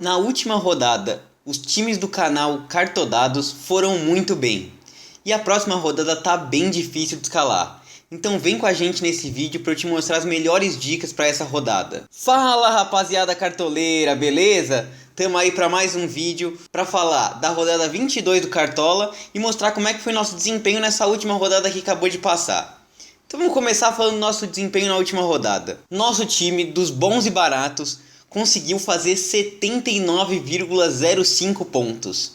Na última rodada, os times do canal Cartodados foram muito bem. E a próxima rodada tá bem difícil de escalar. Então vem com a gente nesse vídeo para eu te mostrar as melhores dicas para essa rodada. Fala rapaziada cartoleira, beleza? Tamo aí para mais um vídeo para falar da rodada 22 do Cartola e mostrar como é que foi nosso desempenho nessa última rodada que acabou de passar. Então vamos começar falando do nosso desempenho na última rodada. Nosso time dos bons e baratos conseguiu fazer 79,05 pontos.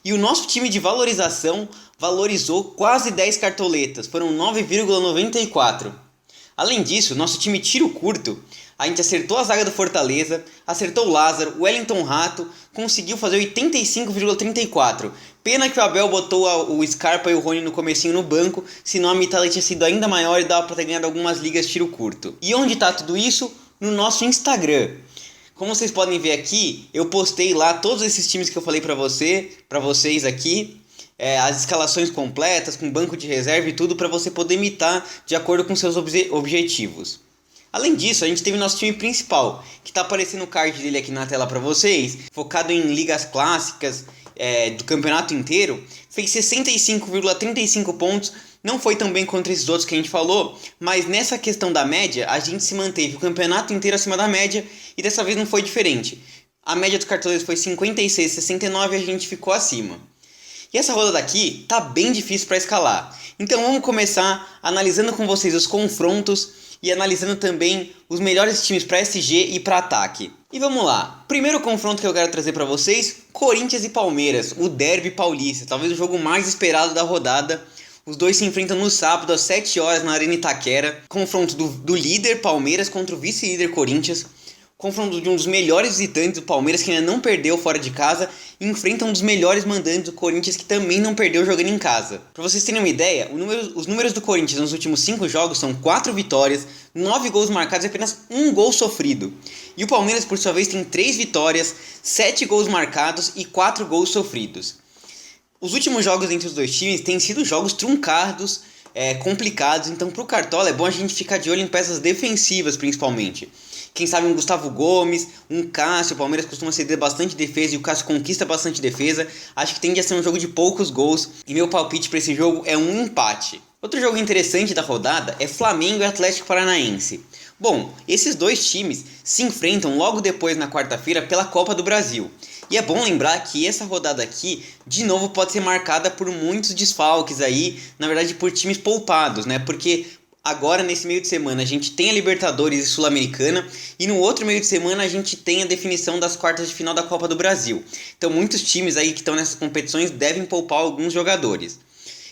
E o nosso time de valorização valorizou quase 10 cartoletas, foram 9,94. Além disso, nosso time tiro curto, a gente acertou a zaga do Fortaleza, acertou o Lázaro, o Wellington Rato, conseguiu fazer 85,34. Pena que o Abel botou o Scarpa e o Rony no comecinho no banco, senão a mitada tinha sido ainda maior e dava para ter ganhado algumas ligas tiro curto. E onde está tudo isso? No nosso Instagram. Como vocês podem ver aqui, eu postei lá todos esses times que eu falei para vocês aqui, as escalações completas, com banco de reserva e tudo para você poder imitar de acordo com seus objetivos. Além disso, a gente teve nosso time principal, que está aparecendo o card dele aqui na tela para vocês, focado em ligas clássicas do campeonato inteiro, fez 65,35 pontos. Não foi tão bem contra esses outros que a gente falou, mas nessa questão da média, a gente se manteve o campeonato inteiro acima da média e dessa vez não foi diferente. A média dos cartoleiros foi 56,69 e a gente ficou acima. E essa rodada aqui tá bem difícil para escalar. Então vamos começar analisando com vocês os confrontos e analisando também os melhores times para SG e para ataque. E vamos lá. Primeiro confronto que eu quero trazer para vocês, Corinthians e Palmeiras, o derby paulista, talvez o jogo mais esperado da rodada. Os dois se enfrentam no sábado às 7 horas na Arena Itaquera. Confronto do líder Palmeiras contra o vice-líder Corinthians. Confronto de um dos melhores visitantes do Palmeiras, que ainda não perdeu fora de casa, e enfrenta um dos melhores mandantes do Corinthians, que também não perdeu jogando em casa. Para vocês terem uma ideia, os números do Corinthians nos últimos 5 jogos são 4 vitórias, 9 gols marcados e apenas 1 gol sofrido. E o Palmeiras, por sua vez, tem 3 vitórias, 7 gols marcados e 4 gols sofridos. Os últimos jogos entre os dois times têm sido jogos truncados, complicados, então para o Cartola é bom a gente ficar de olho em peças defensivas principalmente. Quem sabe um Gustavo Gomes, um Cássio, o Palmeiras costuma ceder bastante defesa e o Cássio conquista bastante defesa. Acho que tende a ser um jogo de poucos gols e meu palpite para esse jogo é um empate. Outro jogo interessante da rodada é Flamengo e Atlético Paranaense. Bom, esses dois times se enfrentam logo depois na quarta-feira pela Copa do Brasil. E é bom lembrar que essa rodada aqui, de novo, pode ser marcada por muitos desfalques aí, na verdade por times poupados, né? Porque agora nesse meio de semana a gente tem a Libertadores e Sul-Americana e no outro meio de semana a gente tem a definição das quartas de final da Copa do Brasil. Então muitos times aí que estão nessas competições devem poupar alguns jogadores.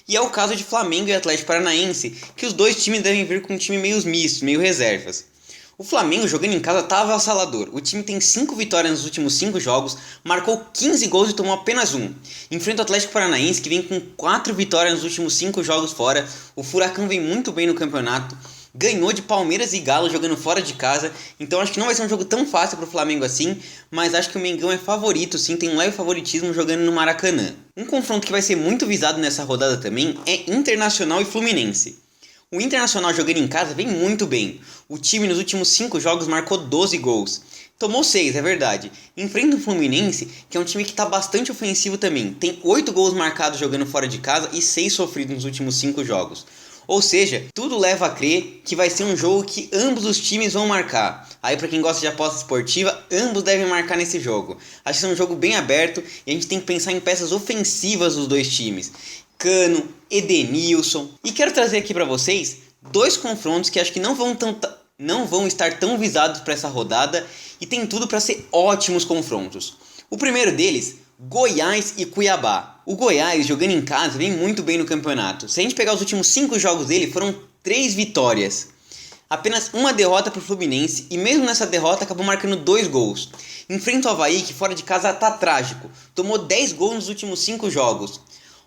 E é o caso de Flamengo e Atlético Paranaense, que os dois times devem vir com um time meio misto, meio reservas. O Flamengo jogando em casa tá avassalador. O time tem 5 vitórias nos últimos 5 jogos, marcou 15 gols e tomou apenas 1. Enfrenta o Atlético Paranaense, que vem com 4 vitórias nos últimos 5 jogos fora. O Furacão vem muito bem no campeonato. Ganhou de Palmeiras e Galo jogando fora de casa. Então acho que não vai ser um jogo tão fácil pro Flamengo assim, mas acho que o Mengão é favorito sim, tem um leve favoritismo jogando no Maracanã. Um confronto que vai ser muito visado nessa rodada também é Internacional e Fluminense. O Internacional jogando em casa vem muito bem. O time nos últimos 5 jogos marcou 12 gols. Tomou 6, é verdade. Enfrenta o Fluminense, que é um time que está bastante ofensivo também. Tem 8 gols marcados jogando fora de casa e 6 sofridos nos últimos 5 jogos. Ou seja, tudo leva a crer que vai ser um jogo que ambos os times vão marcar. Aí para quem gosta de aposta esportiva, ambos devem marcar nesse jogo. Acho que é um jogo bem aberto e a gente tem que pensar em peças ofensivas dos dois times. Cano, Edenilson. E quero trazer aqui para vocês 2 confrontos que acho que não vão estar tão visados para essa rodada e tem tudo para ser ótimos confrontos. O primeiro deles, Goiás e Cuiabá. O Goiás, jogando em casa, vem muito bem no campeonato. Se a gente pegar os últimos 5 jogos dele, foram 3 vitórias. Apenas uma derrota para o Fluminense e mesmo nessa derrota acabou marcando 2 gols. Enfrenta o Avaí, que fora de casa tá trágico. Tomou 10 gols nos últimos 5 jogos.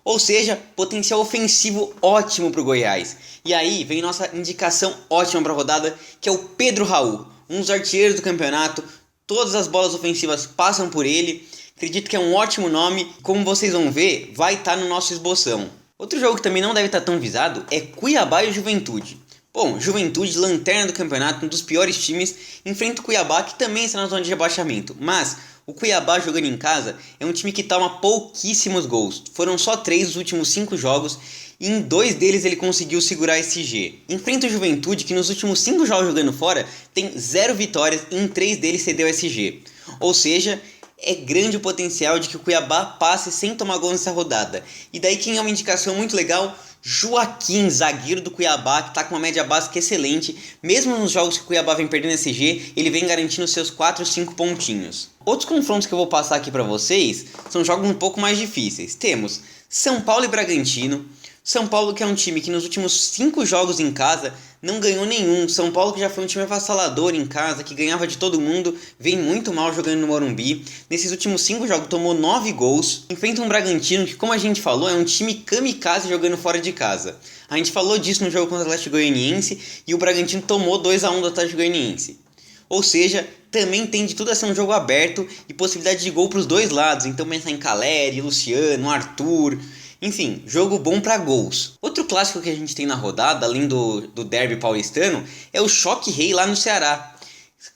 Ou seja, potencial ofensivo ótimo para o Goiás. E aí vem nossa indicação ótima para a rodada, que é o Pedro Raul, um dos artilheiros do campeonato. Todas as bolas ofensivas passam por ele. Acredito que é um ótimo nome. Como vocês vão ver, vai estar no nosso esboção. Outro jogo que também não deve estar tão visado é Cuiabá e Juventude. Bom, Juventude, lanterna do campeonato, um dos piores times, enfrenta o Cuiabá, que também está na zona de rebaixamento. Mas O Cuiabá jogando em casa é um time que toma pouquíssimos gols. Foram só 3 nos últimos 5 jogos e em 2 deles ele conseguiu segurar esse G. Enfrenta o Juventude que nos últimos 5 jogos jogando fora tem 0 vitórias e em 3 deles cedeu SG. Ou seja, é grande o potencial de que o Cuiabá passe sem tomar gol nessa rodada. E daí quem é uma indicação muito legal? Joaquim, zagueiro do Cuiabá, que está com uma média básica excelente. Mesmo nos jogos que o Cuiabá vem perdendo SG, ele vem garantindo seus 4 ou 5 pontinhos. Outros confrontos que eu vou passar aqui para vocês são jogos um pouco mais difíceis. Temos São Paulo e Bragantino. São Paulo que é um time que nos últimos 5 jogos em casa não ganhou nenhum. São Paulo que já foi um time avassalador em casa, que ganhava de todo mundo, vem muito mal jogando no Morumbi. Nesses últimos 5 jogos tomou 9 gols. Enfrenta um Bragantino que, como a gente falou, é um time kamikaze jogando fora de casa. A gente falou disso no jogo contra o Atlético Goianiense e o Bragantino tomou 2-1 do Atlético Goianiense. Ou seja, também tem de tudo a ser um jogo aberto e possibilidade de gol para os dois lados. Então pensar em Caleri, Luciano, Arthur... Enfim, jogo bom para gols. Outro clássico que a gente tem na rodada, além do derby paulistano, é o Choque Rei lá no Ceará.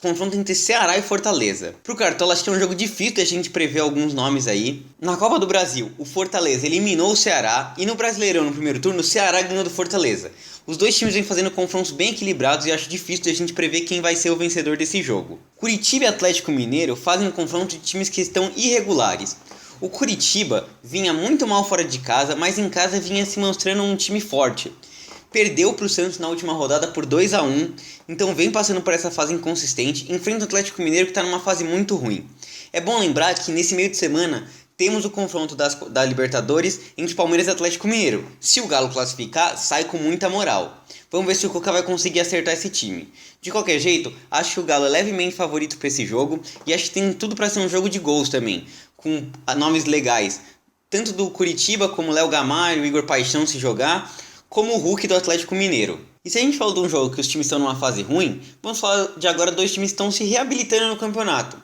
Confronto entre Ceará e Fortaleza. Pro Cartola, acho que é um jogo difícil de a gente prever alguns nomes aí. Na Copa do Brasil, o Fortaleza eliminou o Ceará e no Brasileirão, no primeiro turno, o Ceará ganhou do Fortaleza. Os dois times vêm fazendo confrontos bem equilibrados e acho difícil de a gente prever quem vai ser o vencedor desse jogo. Curitiba e Atlético Mineiro fazem um confronto de times que estão irregulares. O Curitiba vinha muito mal fora de casa, mas em casa vinha se mostrando um time forte. Perdeu para o Santos na última rodada por 2-1, então vem passando por essa fase inconsistente, enfrenta o Atlético Mineiro que está numa fase muito ruim. É bom lembrar que nesse meio de semana temos o confronto da Libertadores entre Palmeiras e Atlético Mineiro. Se o Galo classificar, sai com muita moral. Vamos ver se o Cuca vai conseguir acertar esse time. De qualquer jeito, acho que o Galo é levemente favorito para esse jogo e acho que tem tudo para ser um jogo de gols também, com nomes legais, tanto do Curitiba como Léo Gamalho, Igor Paixão se jogar, como o Hulk do Atlético Mineiro. E se a gente falou de um jogo que os times estão numa fase ruim, vamos falar de agora 2 times que estão se reabilitando no campeonato.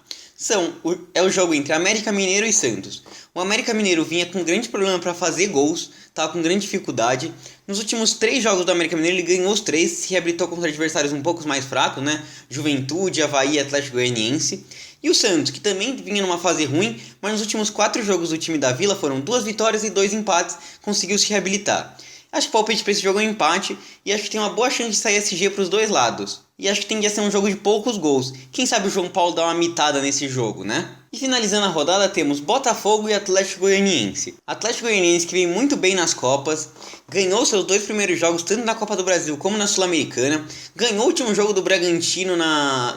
É o jogo entre América Mineiro e Santos. O América Mineiro vinha com grande problema para fazer gols, estava com grande dificuldade. Nos últimos 3 jogos do América Mineiro ele ganhou os 3, se reabilitou contra adversários um pouco mais fracos, né? Juventude, Avaí e Atlético Goianiense. E o Santos, que também vinha numa fase ruim, mas nos últimos 4 jogos do time da Vila foram 2 vitórias e 2 empates, conseguiu se reabilitar. Acho que o palpite para esse jogo é um empate e acho que tem uma boa chance de sair SG para os dois lados. E acho que tende a ser um jogo de poucos gols. Quem sabe o João Paulo dá uma mitada nesse jogo, né? E finalizando a rodada temos Botafogo e Atlético Goianiense. Atlético Goianiense que vem muito bem nas Copas, ganhou seus 2 primeiros jogos tanto na Copa do Brasil como na Sul-Americana, ganhou o último jogo do Bragantino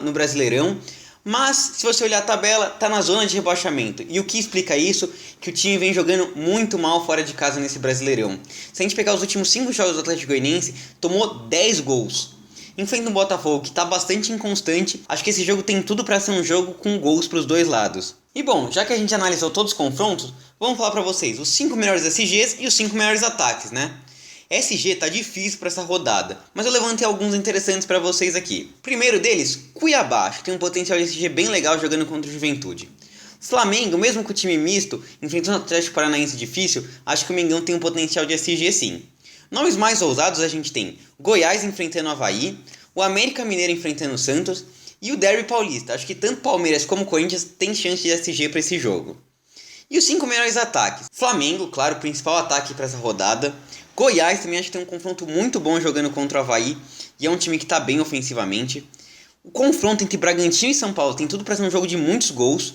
no Brasileirão, mas se você olhar a tabela, está na zona de rebaixamento. E o que explica isso? Que o time vem jogando muito mal fora de casa nesse Brasileirão. Se a gente pegar os últimos 5 jogos do Atlético Goianiense, tomou 10 gols. Enfrenta um Botafogo que está bastante inconstante, acho que esse jogo tem tudo para ser um jogo com gols para os dois lados. E bom, já que a gente analisou todos os confrontos, vamos falar para vocês os 5 melhores SGs e os 5 melhores ataques, né? SG tá difícil para essa rodada, mas eu levantei alguns interessantes para vocês aqui. Primeiro deles, Cuiabá, acho que tem um potencial de SG bem legal jogando contra o Juventude. Flamengo, mesmo com o time misto, enfrentando o Atlético Paranaense difícil, acho que o Mengão tem um potencial de SG sim. Nomes mais ousados a gente tem Goiás enfrentando o Avaí, o América Mineiro enfrentando o Santos e o Derby Paulista. Acho que tanto Palmeiras como Corinthians tem chance de SG para esse jogo. E os 5 melhores ataques. Flamengo, claro, o principal ataque para essa rodada. Goiás também acho que tem um confronto muito bom jogando contra o Avaí e é um time que está bem ofensivamente. O confronto entre Bragantino e São Paulo tem tudo para ser um jogo de muitos gols.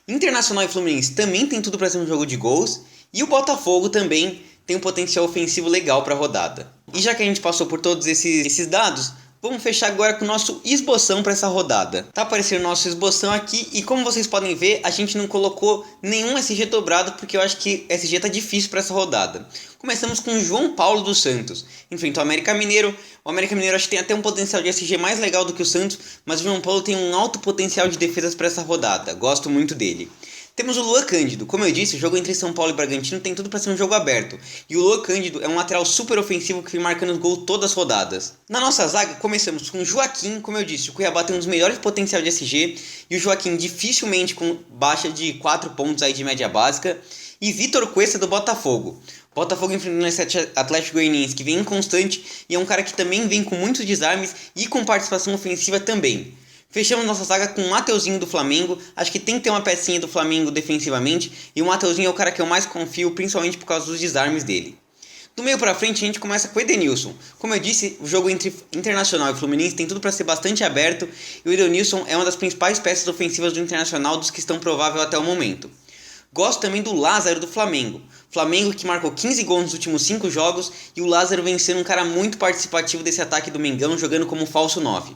Internacional e Fluminense também tem tudo para ser um jogo de gols. E o Botafogo também tem um potencial ofensivo legal para a rodada. E já que a gente passou por todos esses dados, vamos fechar agora com o nosso esboção para essa rodada. Tá aparecendo o nosso esboção aqui e como vocês podem ver, a gente não colocou nenhum SG dobrado porque eu acho que SG tá difícil para essa rodada. Começamos com o João Paulo dos Santos. Enfrenta o América Mineiro. O América Mineiro acho que tem até um potencial de SG mais legal do que o Santos, mas o João Paulo tem um alto potencial de defesas para essa rodada. Gosto muito dele. Temos o Luan Cândido. Como eu disse, o jogo entre São Paulo e Bragantino tem tudo para ser um jogo aberto. E o Luan Cândido é um lateral super ofensivo que vem marcando gol todas as rodadas. Na nossa zaga, começamos com o Joaquim. Como eu disse, o Cuiabá tem um dos melhores potenciais de SG. E o Joaquim dificilmente com baixa de 4 pontos aí de média básica. E Vitor Cuesta do Botafogo. Botafogo enfrentando esse Atlético Goianiense que vem inconstante. E é um cara que também vem com muitos desarmes e com participação ofensiva também. Fechamos nossa zaga com o Mateuzinho do Flamengo. Acho que tem que ter uma pecinha do Flamengo defensivamente. E o Mateuzinho é o cara que eu mais confio, principalmente por causa dos desarmes dele. Do meio pra frente a gente começa com o Edenilson. Como eu disse, o jogo entre Internacional e Fluminense tem tudo para ser bastante aberto. E o Edenilson é uma das principais peças ofensivas do Internacional, dos que estão prováveis até o momento. Gosto também do Lázaro do Flamengo. Flamengo que marcou 15 gols nos últimos 5 jogos. E o Lázaro vem sendo um cara muito participativo desse ataque do Mengão, jogando como falso 9.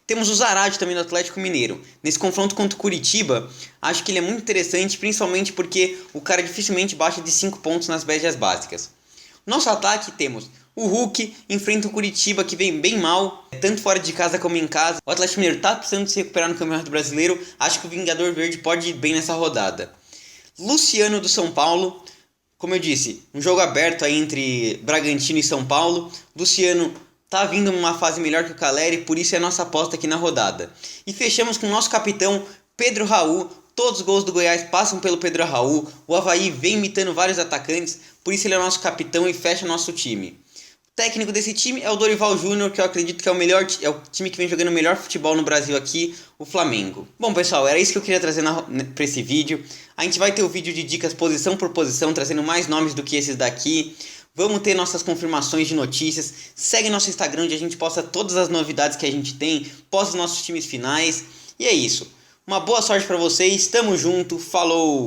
Temos o Zarate também do Atlético Mineiro. Nesse confronto contra o Curitiba, acho que ele é muito interessante, principalmente porque o cara dificilmente baixa de 5 pontos nas médias básicas. Nosso ataque temos o Hulk, enfrenta o Curitiba que vem bem mal, tanto fora de casa como em casa. O Atlético Mineiro está precisando se recuperar no Campeonato Brasileiro, acho que o Vingador Verde pode ir bem nessa rodada. Luciano do São Paulo, como eu disse, um jogo aberto aí entre Bragantino e São Paulo. Luciano tá vindo numa fase melhor que o Caleri, por isso é a nossa aposta aqui na rodada. E fechamos com o nosso capitão Pedro Raul. Todos os gols do Goiás passam pelo Pedro Raul. O Avaí vem imitando vários atacantes, por isso ele é o nosso capitão e fecha nosso time. O técnico desse time é o Dorival Júnior, que eu acredito que é o time que vem jogando o melhor futebol no Brasil aqui, o Flamengo. Bom, pessoal, era isso que eu queria trazer para esse vídeo. A gente vai ter o vídeo de dicas posição por posição, trazendo mais nomes do que esses daqui. Vamos ter nossas confirmações de notícias. Segue nosso Instagram, onde a gente posta todas as novidades que a gente tem, posta os nossos times finais. E é isso. Uma boa sorte para vocês, tamo junto, falou!